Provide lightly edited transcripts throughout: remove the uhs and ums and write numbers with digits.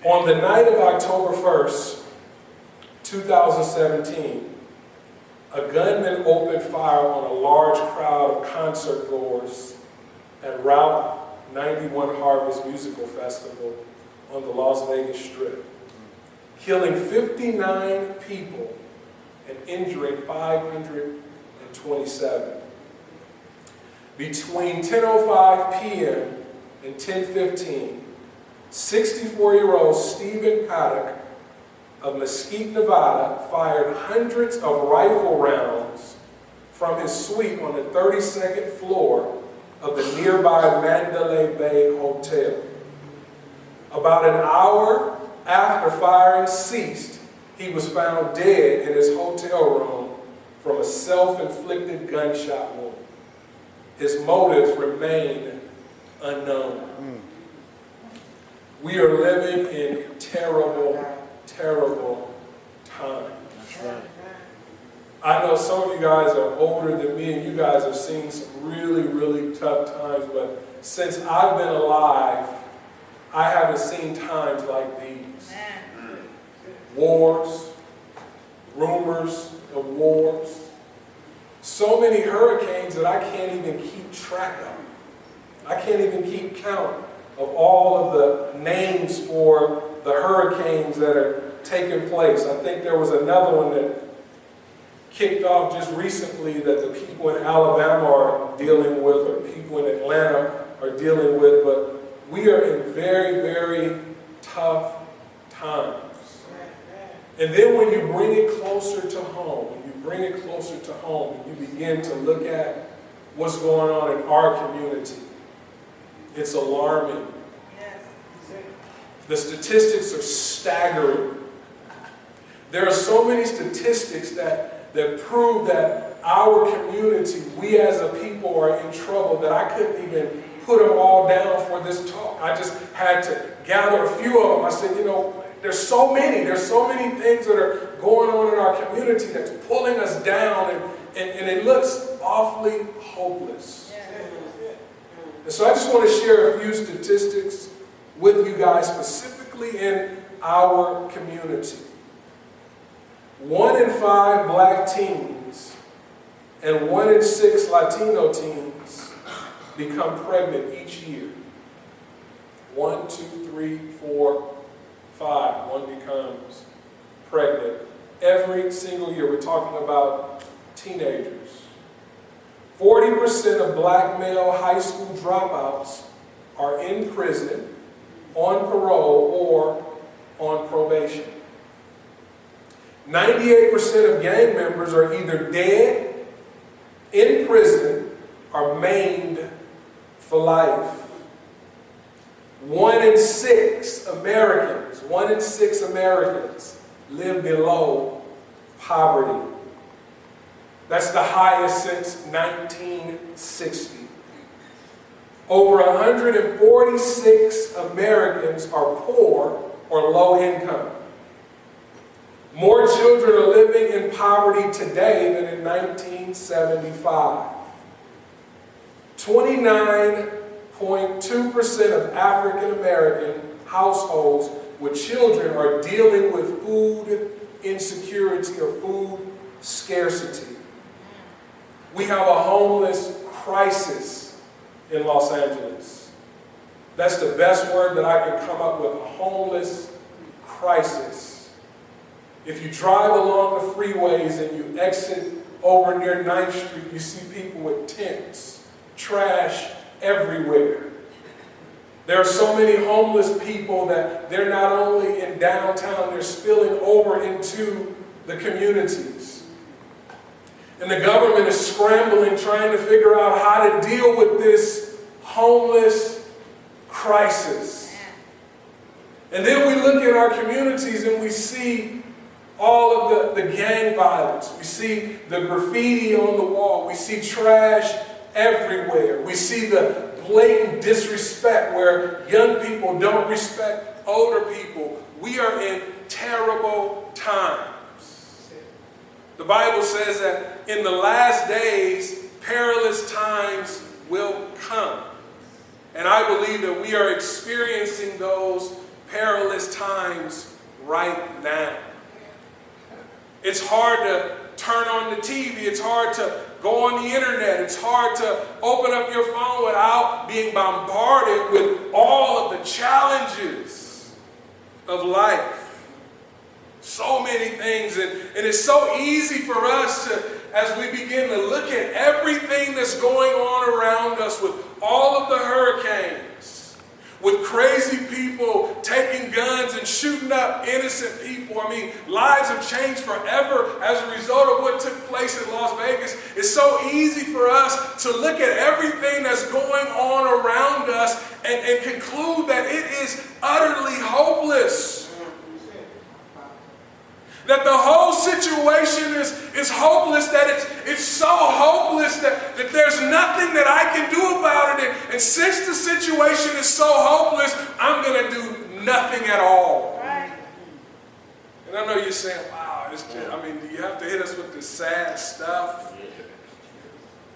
On the night of October 1st, 2017, a gunman opened fire on a large crowd of concert goers at Route 91 Harvest Musical Festival on the Las Vegas Strip, killing 59 people and injuring 527. Between 10:05 p.m. and 10:15, 64-year-old Stephen Paddock of Mesquite, Nevada, fired hundreds of rifle rounds from his suite on the 32nd floor of the nearby Mandalay Bay Hotel. About an hour after firing ceased, he was found dead in his hotel room from a self-inflicted gunshot wound. His motives remain unknown. We are living in terrible, terrible times. That's right. I know some of you guys are older than me and you guys have seen some really, really tough times, but since I've been alive, I haven't seen times like these. Wars, rumors of wars, so many hurricanes that I can't even keep track of. I can't even keep count of all of the names for the hurricanes that are taking place. I think there was another one that kicked off just recently that the people in Alabama are dealing with, or people in Atlanta are dealing with, but we are in very, very tough times. And then when you bring it closer to home, and you begin to look at what's going on in our community, it's alarming. The statistics are staggering. There are so many statistics that prove that our community, we as a people, are in trouble that I couldn't even put them all down for this talk. I just had to gather a few of them. I said, there's so many things that are going on in our community that's pulling us down, and it looks awfully hopeless. And so I just want to share a few statistics with you guys, specifically in our community. 1 in 5 black teens and 1 in 6 Latino teens become pregnant each year. 1, 2, 3, 4, 5. One becomes pregnant every single year. We're talking about teenagers. 40% of black male high school dropouts are in prison, on parole, or on probation. 98% of gang members are either dead, in prison, or maimed for life. 1 in 6 Americans live below poverty. That's the highest since 1960. Over 146 Americans are poor or low income. More children are living in poverty today than in 1975. 29.2% of African American households with children are dealing with food insecurity or food scarcity. We have a homeless crisis in Los Angeles. That's the best word that I can come up with, a homeless crisis. If you drive along the freeways and you exit over near 9th Street, you see people with tents, trash everywhere. There are so many homeless people that they're not only in downtown, they're spilling over into the communities. And the government is scrambling, trying to figure out how to deal with this homeless crisis. And then we look at our communities and we see all of the gang violence. We see the graffiti on the wall. We see trash everywhere. We see the blatant disrespect where young people don't respect older people. We are in terrible times. The Bible says that in the last days, perilous times will come. And I believe that we are experiencing those perilous times right now. It's hard to turn on the TV. It's hard to go on the internet. It's hard to open up your phone without being bombarded with all of the challenges of life. So many things. And it's so easy for us to, as we begin to look at everything that's going on around us with all of the hurricanes, with crazy people taking guns and shooting up innocent people. I mean, lives have changed forever as a result of what took place in Las Vegas. It's so easy for us to look at everything that's going on around us and conclude that it is utterly hopeless. That the whole situation is hopeless, that it's so hopeless that there's nothing that I can do about it. And since the situation is so hopeless, I'm going to do nothing at all. Right. And I know you're saying, wow, it's just, do you have to hit us with this sad stuff?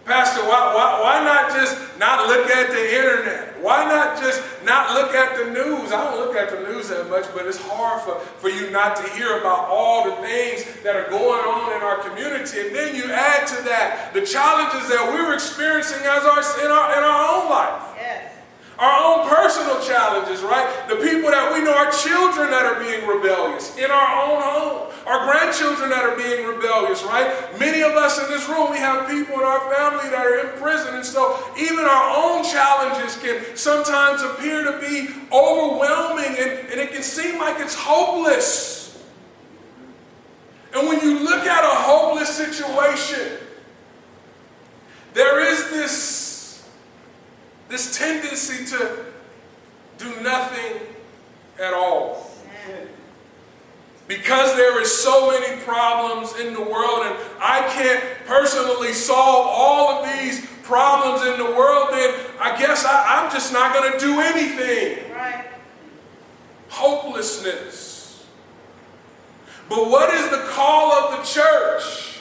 Pastor, why not just not look at the internet? Why not just not look at the news? I don't look at the news that much, but it's hard for you not to hear about all the things that are going on in our community. And then you add to that the challenges that we're experiencing in our own life. Yes. Our own personal challenges, right? The people that we know, our children that are being rebellious in our own home. Our grandchildren that are being rebellious, right? Many of us in this room, we have people in our family that are in prison. And so even our own challenges can sometimes appear to be overwhelming, and it can seem like it's hopeless. And when you look at a hopeless situation, there is this tendency to do nothing at all. Because there is so many problems in the world, and I can't personally solve all of these problems in the world, then I guess I'm just not going to do anything. Right. Hopelessness. But what is the call of the church?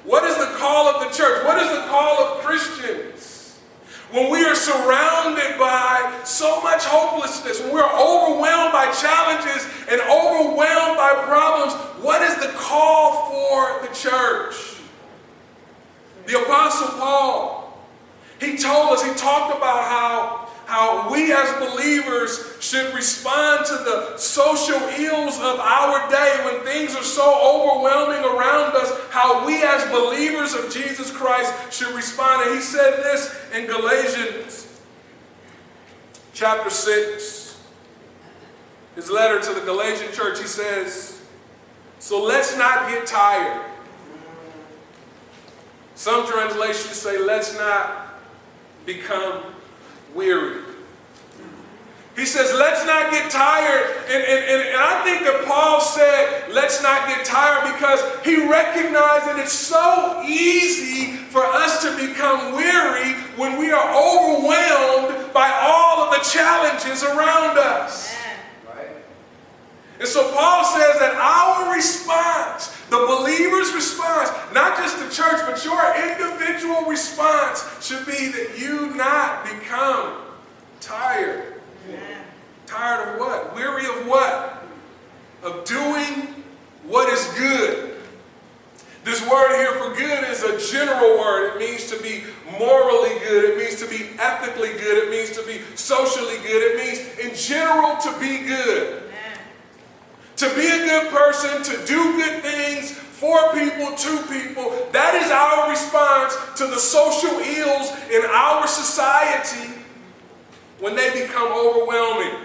What is the call of the church? What is the call of Christians? When we are surrounded by so much hopelessness, when we're overwhelmed by challenges and overwhelmed by problems, what is the call for the church? The Apostle Paul, he talked about how we as believers should respond to the social ills of our day when things are so overwhelming around us, how we as believers of Jesus Christ should respond. And he said this in Galatians chapter 6, his letter to the Galatian church. He says, so let's not get tired. Some translations say, let's not become weary. He says, let's not get tired. And I think that Paul said, let's not get tired because he recognized that it's so easy for us to become weary when we are overwhelmed by all of the challenges around us. Right. And so Paul says that our response, the believer's response, not just the church, but your individual response should be that you not become tired. Tired of what? Weary of what? Of doing what is good. This word here for good is a general word. It means to be morally good. It means to be ethically good. It means to be socially good. It means in general to be good. To be a good person, to do good things for people, to people. That is our response to the social ills in our society when they become overwhelming.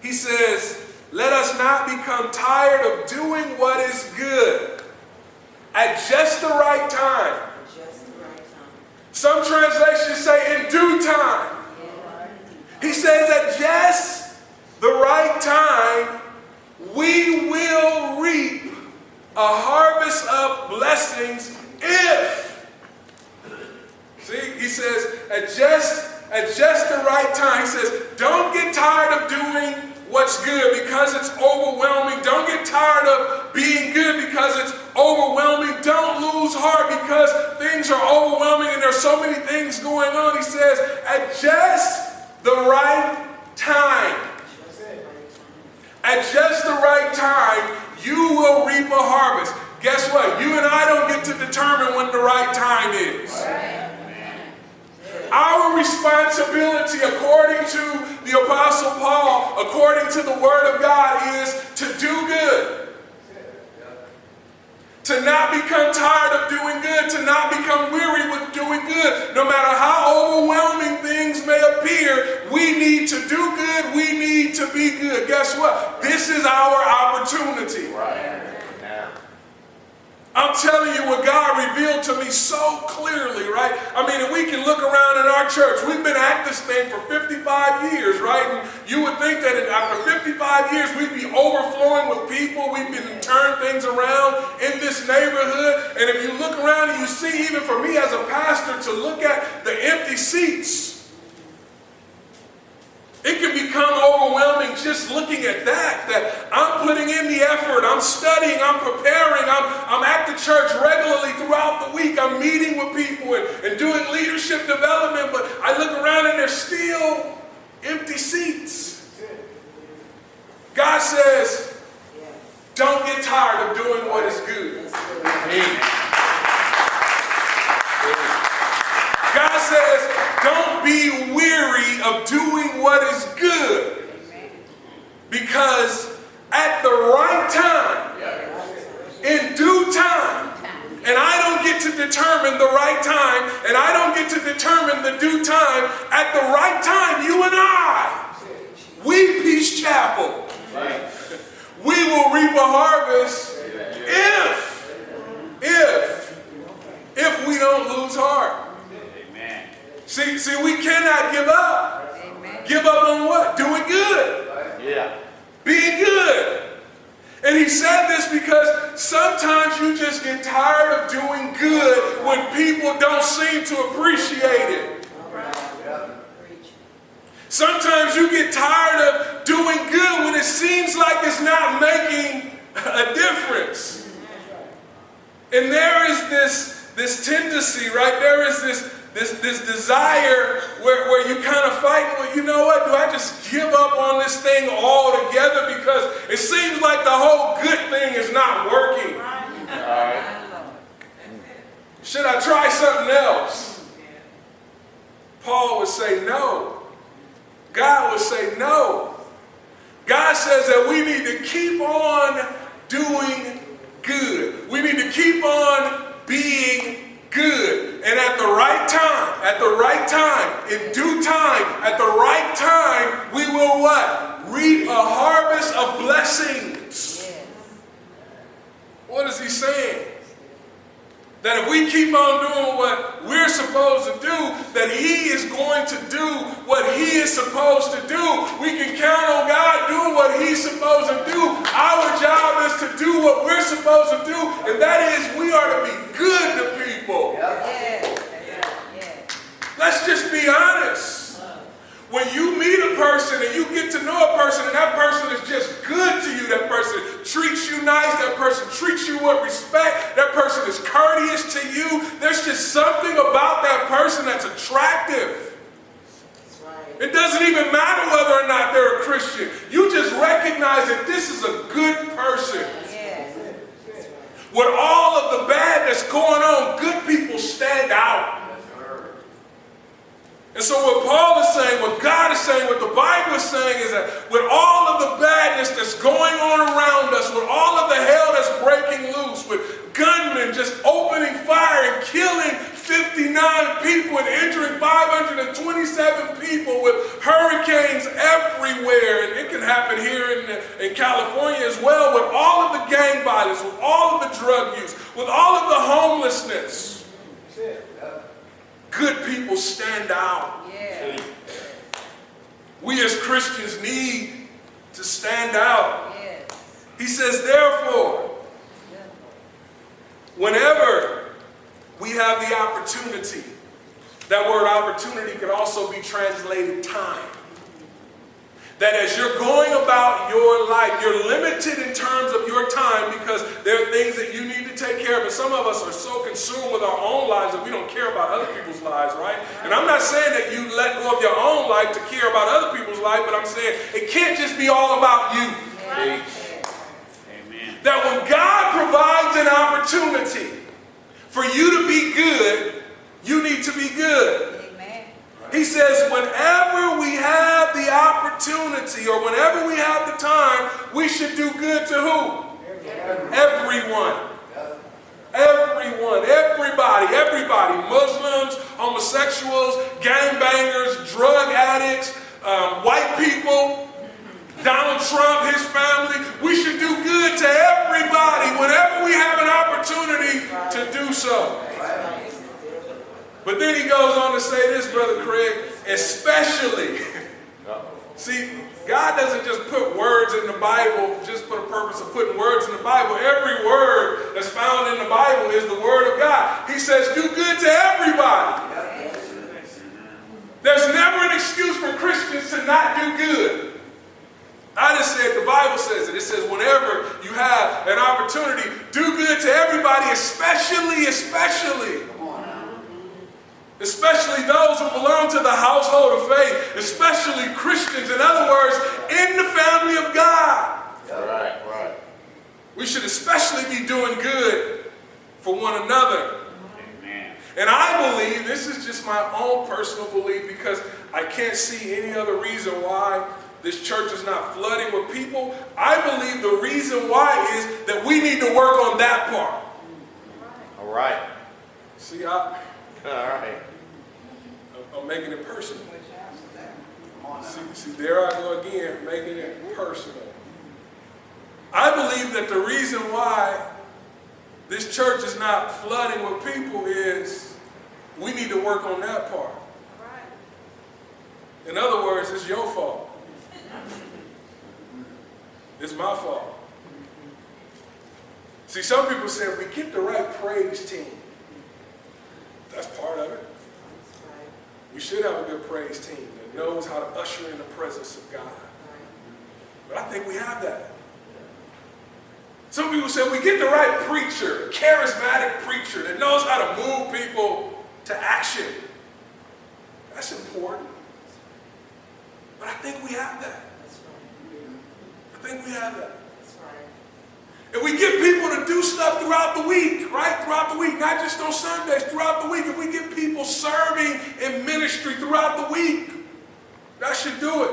He says, let us not become tired of doing what is good at just the right time. Just the right time. Some translations say in due time. He says at just the right time, we will reap a harvest of blessings if. See, he says at just the right time. He says, don't get tired of doing what's good because it's overwhelming. Don't get tired of being good because it's overwhelming. Don't lose heart because things are overwhelming and there's so many things going on. He says, at just the right time. at just the right time, you will reap a harvest. Guess what? You and I don't get to determine when the right time is. Our responsibility, according to the Apostle Paul, according to the Word of God, is to do good. To not become tired of doing good, to not become weary with doing good. No matter how overwhelming things may appear, we need to do good, we need to be good. Guess what? This is our opportunity. Right. I'm telling you what God revealed to me so clearly, right? I mean, if we can look around in our church, we've been at this thing for 55 years, right? And you would think that after 55 years, we'd be overflowing with people. We've been turning things around in this neighborhood. And if you look around and you see, even for me as a pastor, to look at the empty seats, it can become overwhelming just looking at that I'm putting in the effort, I'm studying, I'm preparing, I'm at the church regularly throughout the week, I'm meeting with people and doing leadership development, but I look around and there's still empty seats. God says, don't get tired of doing what is good. God says, don't be weary of doing what is good. Because at the right time, in due time, and I don't get to determine the right time, and I don't get to determine the due time, at the right time, you and I, we, Peace Chapel, we will reap a harvest if we don't lose heart. See, we cannot give up. Amen. Give up on what? Doing good. Yeah. Being good. And he said this because sometimes you just get tired of doing good when people don't seem to appreciate it. Sometimes you get tired of doing good when it seems like it's not making a difference. And there is this tendency, right? There is this desire where you kind of fight, well, you know what, do I just give up on this thing altogether because it seems like the whole good thing is not working? Should I try something else? Paul would say no. God would say no. God says that we need to keep on doing good. We need to keep on being good. And at the right time, in due time, at the right time, we will what? Reap a harvest of blessings. What is he saying? That if we keep on doing what we're supposed to do, that he is going to do what he is supposed to do. We can count on God doing what he's supposed to do. Our job is to do what we're supposed to do, and that is we are to be good to people. Let's just be honest. When you meet a person and you get to know a person and that person is just good to you, that person treats you nice, that person treats you with respect, that person is courteous to you, there's just something about that person that's attractive. It doesn't even matter whether or not they're a Christian. You just recognize that this is a good person. With all of the bad that's going on, good people stand out. And so what Paul is saying, what God is saying, what the Bible is saying is that with all of the badness that's going on around us, with all of the hell that's breaking loose, with gunmen just opening fire and killing 59 people and injuring 527 people, with hurricanes everywhere, and it can happen here in California as well, with all of the gang violence, with all of the drug use, with all of the homelessness. Good people stand out. Yeah. We as Christians need to stand out. Yes. He says, therefore, whenever we have the opportunity, that word opportunity can also be translated time. That as you're going about your life, you're limited in terms of your time because there are things that you need to take care of. And some of us are so consumed with our own lives that we don't care about other people's lives, right? And I'm not saying that you let go of your own life to care about other people's life, but I'm saying it can't just be all about you. whenever we have the time, we should do good to who? Everyone. Everyone, everybody. Muslims, homosexuals, gangbangers, drug addicts, white people, Donald Trump, his family. We should do good to everybody whenever we have an opportunity to do so. But then he goes on to say this, Brother Craig, especially. See, God doesn't just put words in the Bible just for the purpose of putting words in the Bible. Every word that's found in the Bible is the word of God. He says, do good to everybody. There's never an excuse for Christians to not do good. I just said, the Bible says it. It says, whenever you have an opportunity, do good to everybody, especially those who belong to the household of faith, especially Christians. In other words, in the family of God. Right. We should especially be doing good for one another. Amen. And I believe, this is just my own personal belief, because I can't see any other reason why this church is not flooding with people. I believe the reason why is that we need to work on that part. All right. See, All right. I'm making it personal. See, there I go again, making it personal. I believe that the reason why this church is not flooding with people is we need to work on that part. In other words, it's your fault. It's my fault. See, some people say if we get the right praise team, that's part of it. We should have a good praise team that knows how to usher in the presence of God. But I think we have that. Some people say we get the right preacher, a charismatic preacher that knows how to move people to action. That's important. But I think we have that. I think we have that. If we get people to do stuff throughout the week, right? Throughout the week, not just on Sundays, throughout the week. If we get people serving in ministry throughout the week, that should do it.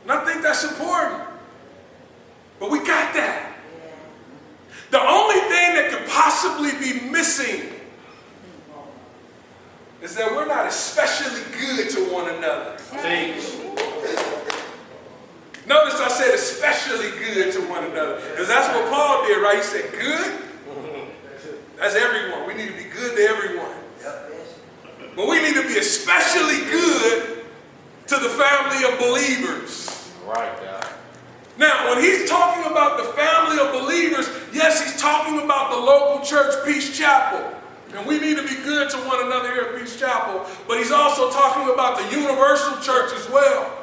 And I think that's important. But we got that. The only thing that could possibly be missing is that we're not especially good to one another. Notice I said especially good to one another. Because that's what Paul did, right? He said good. That's everyone. We need to be good to everyone. But we need to be especially good to the family of believers. Right, God. Now, when he's talking about the family of believers, yes, he's talking about the local church, Peace Chapel. And we need to be good to one another here at Peace Chapel. But he's also talking about the universal church as well.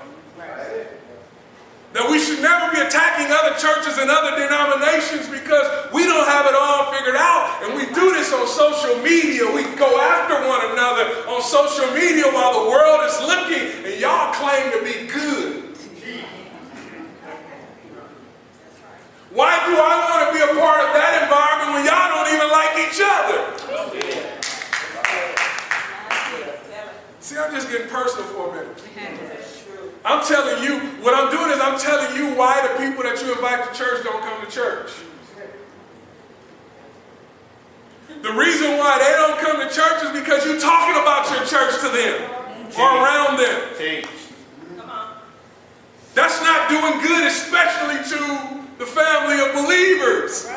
That we should never be attacking other churches and other denominations because we don't have it all figured out. And we do this on social media. We go after one another on social media while the world is looking. And y'all claim to be good. Why do I want to be a part of that environment when y'all don't even like each other? See, I'm just getting personal for a minute. I'm telling you, what I'm doing is I'm telling you why the people that you invite to church don't come to church. The reason why they don't come to church is because you're talking about your church to them or around them. That's not doing good, especially to the family of believers.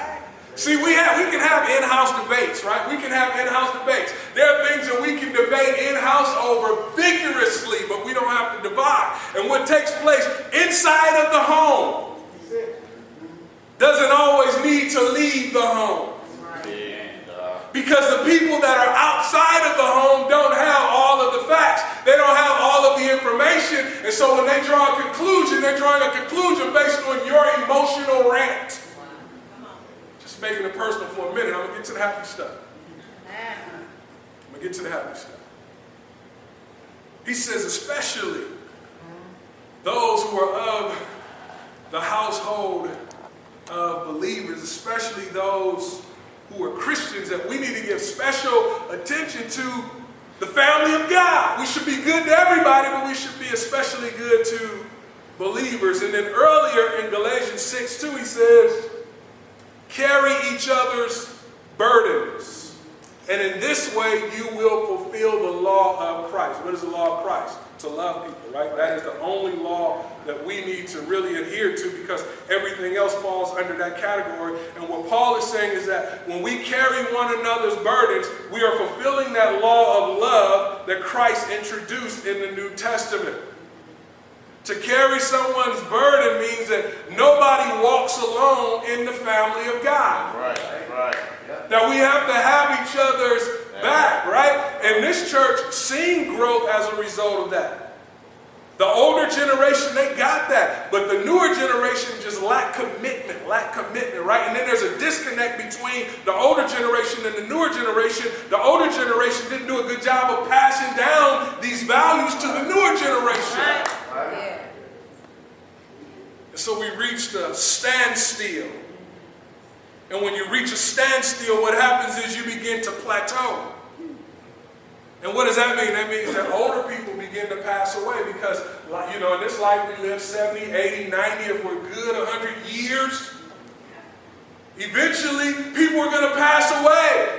See, we can have in-house debates, right? We can have in-house debates. There are things that we can debate in-house over vigorously, but we don't have to divide. And what takes place inside of the home doesn't always need to leave the home. Because the people that are outside of the home don't have all of the facts. They don't have all of the information. And so when they draw a conclusion, they're drawing a conclusion based on your emotional rant. Making it personal for a minute. I'm going to get to the happy stuff. He says, especially those who are of the household of believers, especially those who are Christians, that we need to give special attention to the family of God. We should be good to everybody, but we should be especially good to believers. And then earlier in Galatians 6:2, he says, carry each other's burdens. And in this way, you will fulfill the law of Christ. What is the law of Christ? To love people, right? That is the only law that we need to really adhere to, because everything else falls under that category. And what Paul is saying is that when we carry one another's burdens, we are fulfilling that law of love that Christ introduced in the New Testament. To carry someone's burden means that nobody walks alone in the family of God. Right. That we have to have each other's back, right? And this church seen growth as a result of that. The older generation, they got that. But the newer generation just lack commitment, right? And then there's a disconnect between the older generation and the newer generation. The older generation didn't do a good job of passing down these values to the newer generation. Yeah. And so we reached a standstill. And when you reach a standstill, what happens is you begin to plateau. And what does that mean? That means that older people begin to pass away because, in this life we live 70, 80, 90, if we're good, 100 years. Eventually, people are going to pass away.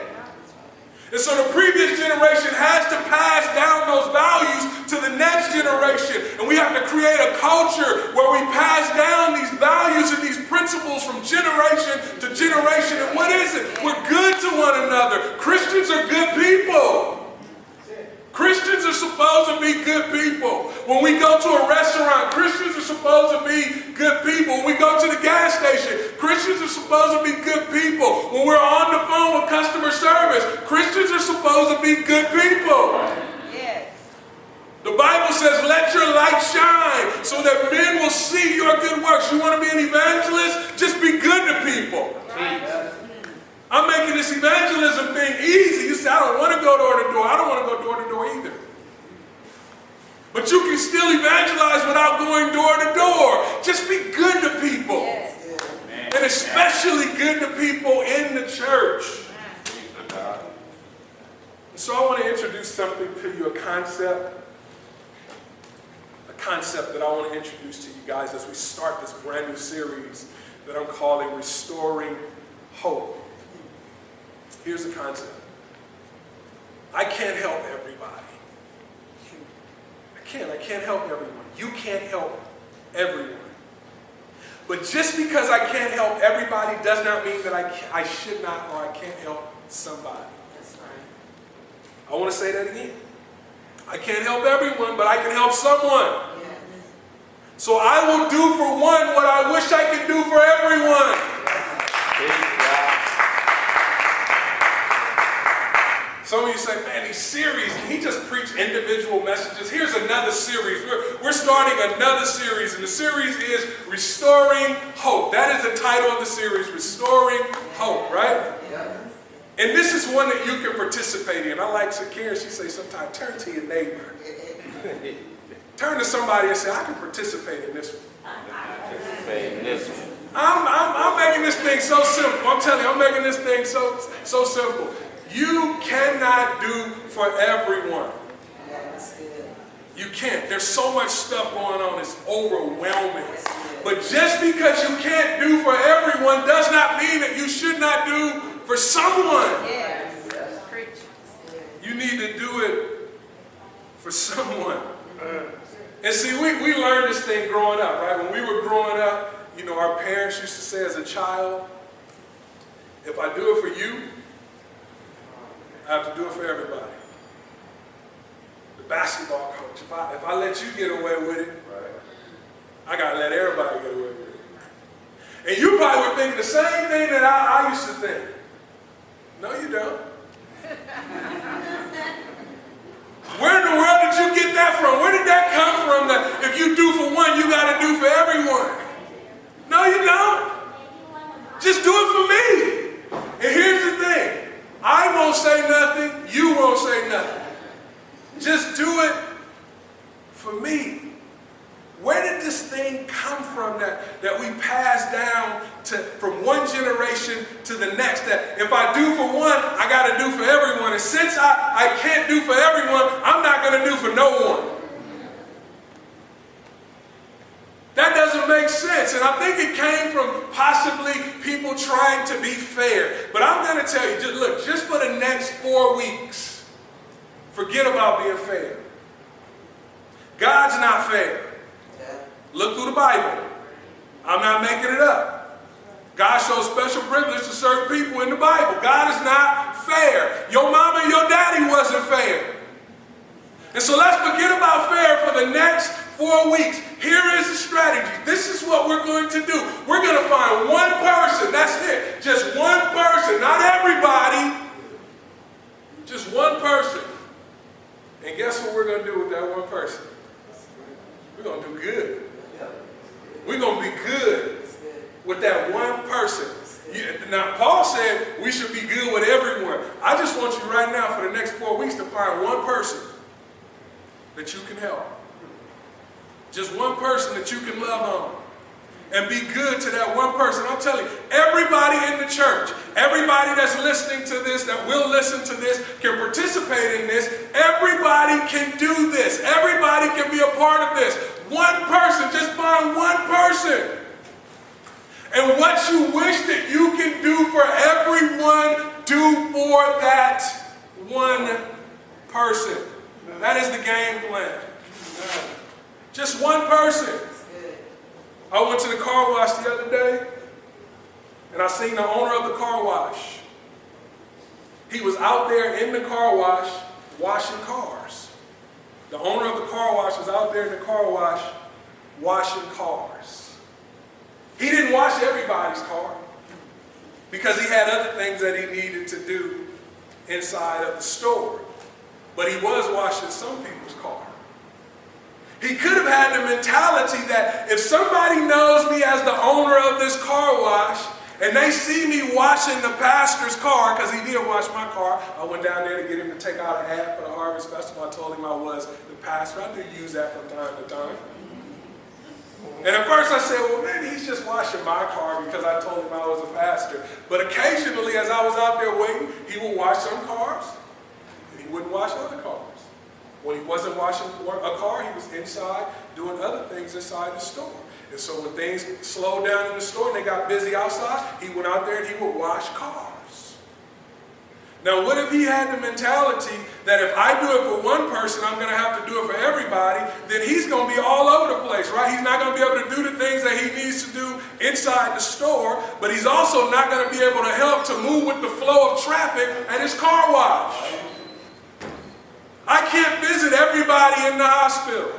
And so the previous generation has to pass down those values to the next generation. And we have to create a culture where we pass down these values and these principles from generation to generation. And what is it? We're good to one another. Christians are good people. Christians are supposed to be good people. When we go to a restaurant, Christians are supposed to be good people. When we go to the gas station, Christians are supposed to be good people. When we're on the phone with customer service, Christians are supposed to be good people. Yes. The Bible says, let your light shine so that men will see your good works. You want to be an evangelist? Just be good to people. I'm making this evangelism thing easy. You say, I don't want to go door to door. I don't want to go door to door either. But you can still evangelize without going door to door. Just be good to people. Yes. And especially good to people in the church. So I want to introduce something to you, a concept that I want to introduce to you guys as we start this brand new series that I'm calling Restoring Hope. Here's the concept. I can't help everybody. I can't help everyone. You can't help everyone. But just because I can't help everybody does not mean that I should not or I can't help somebody. That's right. I want to say that again. I can't help everyone, but I can help someone. Yes. So I will do for one what I wish I could do for everyone. Some of you say, man, these series, can he just preach individual messages? Here's another series. We're starting another series, and the series is Restoring Hope. That is the title of the series, Restoring Hope, right? And this is one that you can participate in. I like Shakira, she says sometimes, turn to your neighbor. Turn to somebody and say, I can participate in this one. I'm making this thing so simple. I'm telling you, I'm making this thing so simple. You cannot do for everyone. You can't. There's so much stuff going on. It's overwhelming. But just because you can't do for everyone does not mean that you should not do for someone. Yes. You need to do it for someone. And see, we learned this thing growing up, right? When we were growing up, our parents used to say as a child, if I do it for you, I have to do it for everybody. The basketball coach, if I let you get away with it, I got to let everybody get away with it. And you probably were thinking the same thing that I used to think. No, you don't. Where in the world did you get that from? Where did that come from that if you do for one, you got to do for everyone? No, you don't. Just do it for me. And here's the thing. I won't say nothing. You won't say nothing. Just do it for me. Where did this thing come from that we pass down from one generation to the next? That if I do for one, I got to do for everyone. And since I can't do for everyone, I'm not going to do for no one. make sense. And I think it came from possibly people trying to be fair. But I'm going to tell you, just for the next 4 weeks, forget about being fair. God's not fair. Look through the Bible. I'm not making it up. God shows special privilege to certain people in the Bible. God is not fair. Your mama and your daddy wasn't fair. And so let's forget about fair for the next 4 weeks. Here is the strategy. This is what we're going to do. We're going to find one person. That's it. Just one person. Not everybody. Just one person. And guess what we're going to do with that one person? We're going to do good. We're going to be good with that one person. Now, Paul said we should be good with everyone. I just want you right now for the next 4 weeks to find one person that you can help. Just one person that you can love on. And be good to that one person. I'm telling you, everybody in the church, everybody that's listening to this, that will listen to this, can participate in this. Everybody can do this. Everybody can be a part of this. One person, just find one person. And what you wish that you can do for everyone, do for that one person. That is the game plan. Just one person. I went to the car wash the other day, and I seen the owner of the car wash. He was out there in the car wash washing cars. The owner of the car wash was out there in the car wash washing cars. He didn't wash everybody's car because he had other things that he needed to do inside of the store. But he was washing some people's car. He could have had the mentality that if somebody knows me as the owner of this car wash and they see me washing the pastor's car, because he did wash my car, I went down there to get him to take out a hat for the Harvest Festival. I told him I was the pastor. I do use that from time to time. And at first I said, well, maybe he's just washing my car because I told him I was a pastor. But occasionally, as I was out there waiting, he would wash some cars and he wouldn't wash other cars. When he wasn't washing a car, he was inside doing other things inside the store. And so when things slowed down in the store and they got busy outside, he went out there and he would wash cars. Now, what if he had the mentality that if I do it for one person, I'm going to have to do it for everybody, then he's going to be all over the place, right? He's not going to be able to do the things that he needs to do inside the store, but he's also not going to be able to help to move with the flow of traffic at his car wash. I can't visit everybody in the hospital.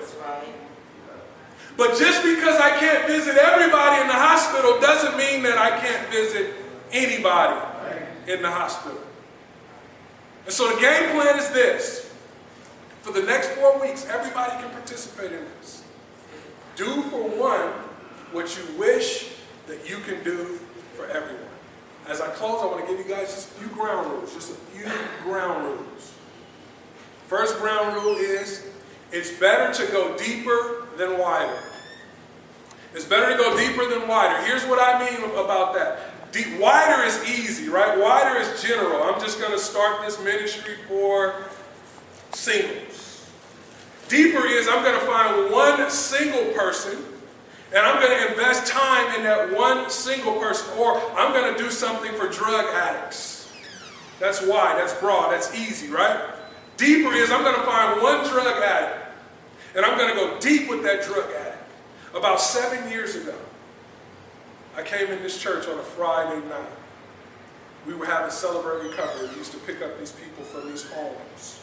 But just because I can't visit everybody in the hospital doesn't mean that I can't visit anybody in the hospital. And so the game plan is this. For the next 4 weeks, everybody can participate in this. Do for one what you wish that you can do for everyone. As I close, I want to give you guys just a few ground rules. Just a few ground rules. First ground rule is, it's better to go deeper than wider. It's better to go deeper than wider. Here's what I mean about that. Wider is easy, right? Wider is general. I'm just going to start this ministry for singles. Deeper is, I'm going to find one single person, and I'm going to invest time in that one single person. Or I'm going to do something for drug addicts. That's wide, that's broad, that's easy, right? Deeper is, I'm going to find one drug addict, and I'm going to go deep with that drug addict. About 7 years ago, I came in this church on a Friday night. We were having Celebrate Recovery. We used to pick up these people from these homes.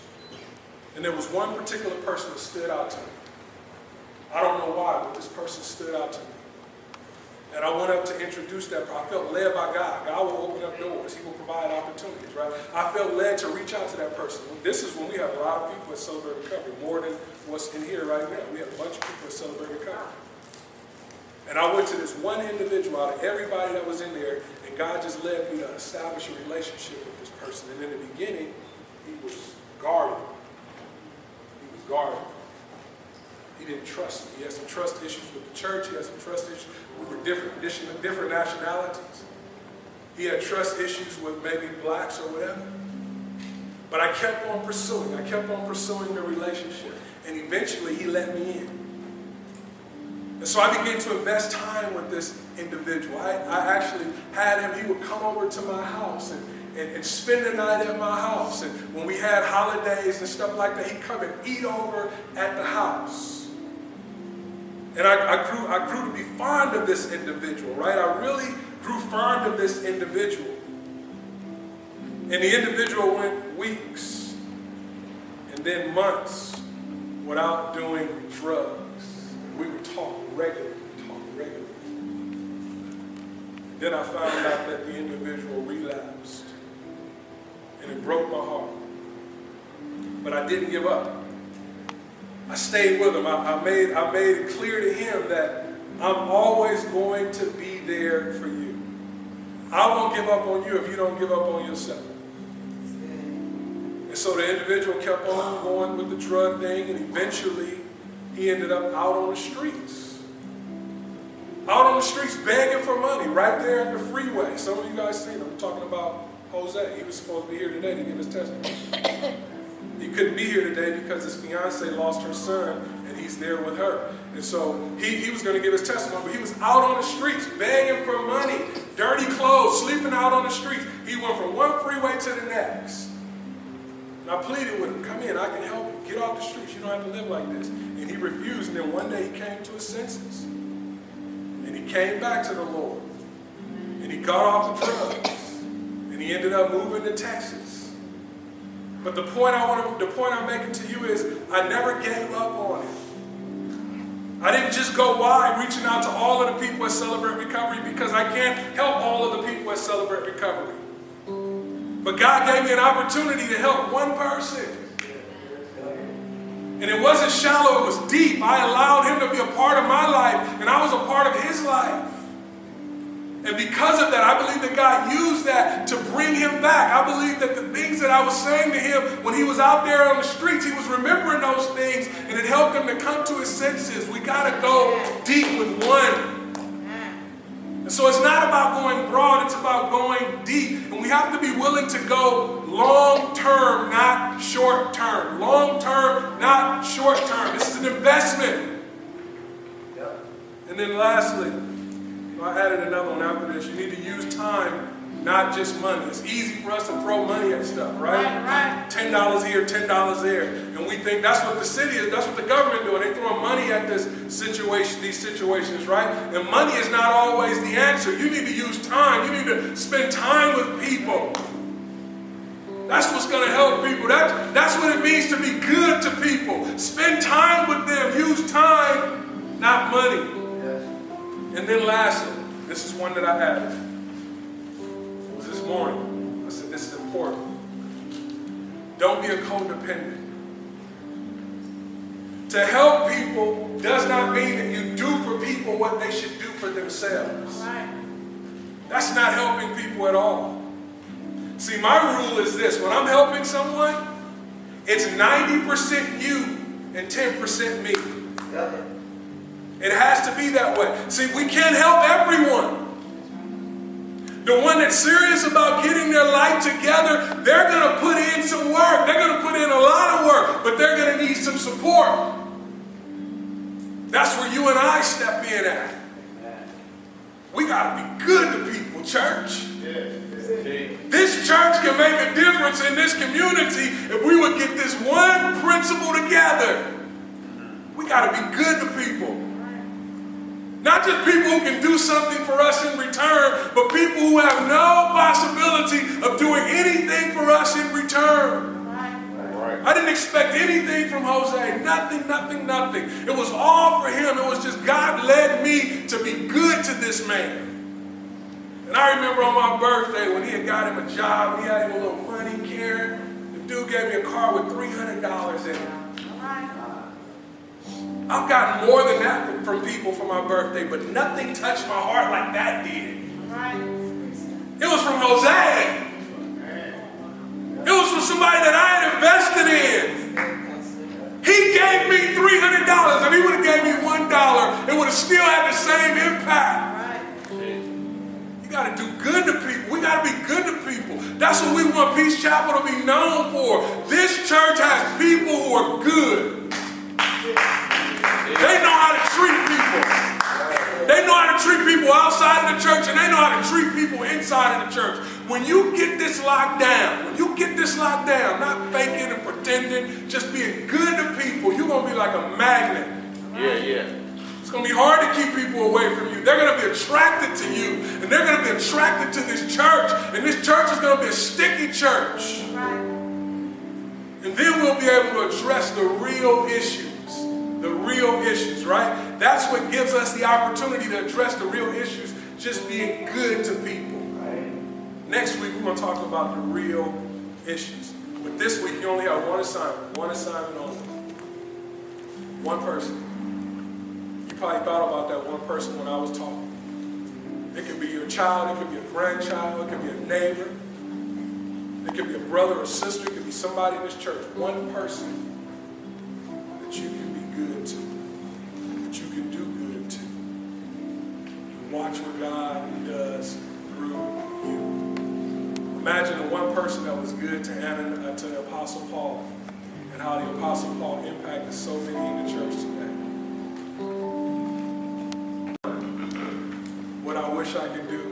And there was one particular person that stood out to me. I don't know why, but this person stood out to me. And I went up to introduce that. I felt led by God. God will open up doors. He will provide opportunities, right? I felt led to reach out to that person. This is when we have a lot of people at Celebrate Recovery, more than what's in here right now. We have a bunch of people at Celebrate Recovery. And I went to this one individual out of everybody that was in there, and God just led me to establish a relationship with this person. And in the beginning, he was guarded. He was guarded. He didn't trust me. He had some trust issues with the church. He had some trust issues. We were different nationalities. He had trust issues with maybe blacks or whatever. But I kept on pursuing. I kept on pursuing the relationship. And eventually he let me in. And so I began to invest time with this individual. I actually had him, he would come over to my house and spend the night at my house. And when we had holidays and stuff like that, he'd come and eat over at the house. And I grew to be fond of this individual, right? I really grew fond of this individual. And the individual went weeks and then months without doing drugs. And we would talk regularly. Then I found out that the individual relapsed. And it broke my heart. But I didn't give up. I stayed with him. I made it clear to him that I'm always going to be there for you. I won't give up on you if you don't give up on yourself. And so the individual kept on going with the drug thing, and eventually he ended up out on the streets. Out on the streets begging for money right there at the freeway. Some of you guys seen him. I'm talking about Jose. He was supposed to be here today to give his testimony. He couldn't be here today because his fiance lost her son, and he's there with her. And so he was going to give his testimony, but he was out on the streets begging for money, dirty clothes, sleeping out on the streets. He went from one freeway to the next. And I pleaded with him, come in, I can help you. Get off the streets. You don't have to live like this. And he refused. And then one day he came to his senses. And he came back to the Lord. And he got off the drugs. And he ended up moving to Texas. But the point I'm making to you is I never gave up on him. I didn't just go wide reaching out to all of the people at Celebrate Recovery because I can't help all of the people at Celebrate Recovery. But God gave me an opportunity to help one person. And it wasn't shallow, it was deep. I allowed him to be a part of my life, and I was a part of his life. And because of that, I believe that God used that to bring him back. I believe that the things that I was saying to him when he was out there on the streets, he was remembering those things, and it helped him to come to his senses. We got to go deep with one. And so it's not about going broad, it's about going deep. And we have to be willing to go long term, not short term. Long term, not short term. This is an investment. And then lastly, I added another one after this. You need to use time, not just money. It's easy for us to throw money at stuff, right? $10 here, $10 there. And we think that's what the city is, that's what the government doing. They throwing money at this situation, these situations, right? And money is not always the answer. You need to use time. You need to spend time with people. That's what's going to help people. That's what it means to be good to people. Spend time with them. Use time, not money. And then lastly, this is one that I added. It was this morning. I said, this is important. Don't be a codependent. To help people does not mean that you do for people what they should do for themselves. That's not helping people at all. See, my rule is this. When I'm helping someone, it's 90% you and 10% me. It has to be that way. See, we can't help everyone. The one that's serious about getting their life together, they're going to put in some work. They're going to put in a lot of work, but they're going to need some support. That's where you and I step in at. We got to be good to people, church. This church can make a difference in this community if we would get this one principle together. We got to be good to people. Not just people who can do something for us in return, but people who have no possibility of doing anything for us in return. I didn't expect anything from Jose. Nothing. It was all for him. It was just God led me to be good to this man. And I remember on my birthday when he had got him a job, he had him a little money carrying. The dude gave me a car with $300 in it. I've gotten more than that from people for my birthday, but nothing touched my heart like that did. It was from Jose. It was from somebody that I had invested in. He gave me $300. If he would have gave me $1, it would have still had the same impact. You got to do good to people. We got to be good to people. That's what we want Peace Chapel to be known for. This church has people who are good. They know how to treat people. people outside of the church and they know how to treat people inside of the church. When you get this locked down, not faking and pretending, just being good to people, you're going to be like a magnet. Yeah. It's going to be hard to keep people away from you. They're going to be attracted to you, and they're going to be attracted to this church, and this church is going to be a sticky church. And then we'll be able to address the real issues, right? That's what gives us the opportunity to address the real issues, just being good to people. Next week, we're going to talk about the real issues. But this week, you only have one assignment only. One person. You probably thought about that one person when I was talking. It could be your child, it could be a grandchild, it could be a neighbor, it could be a brother or sister, it could be somebody in this church. One person that you can be good to, that you can do good to. And watch what God does through you. Imagine the one person that was good to Apostle Paul, and how the Apostle Paul impacted so many in the church today. What I wish I could do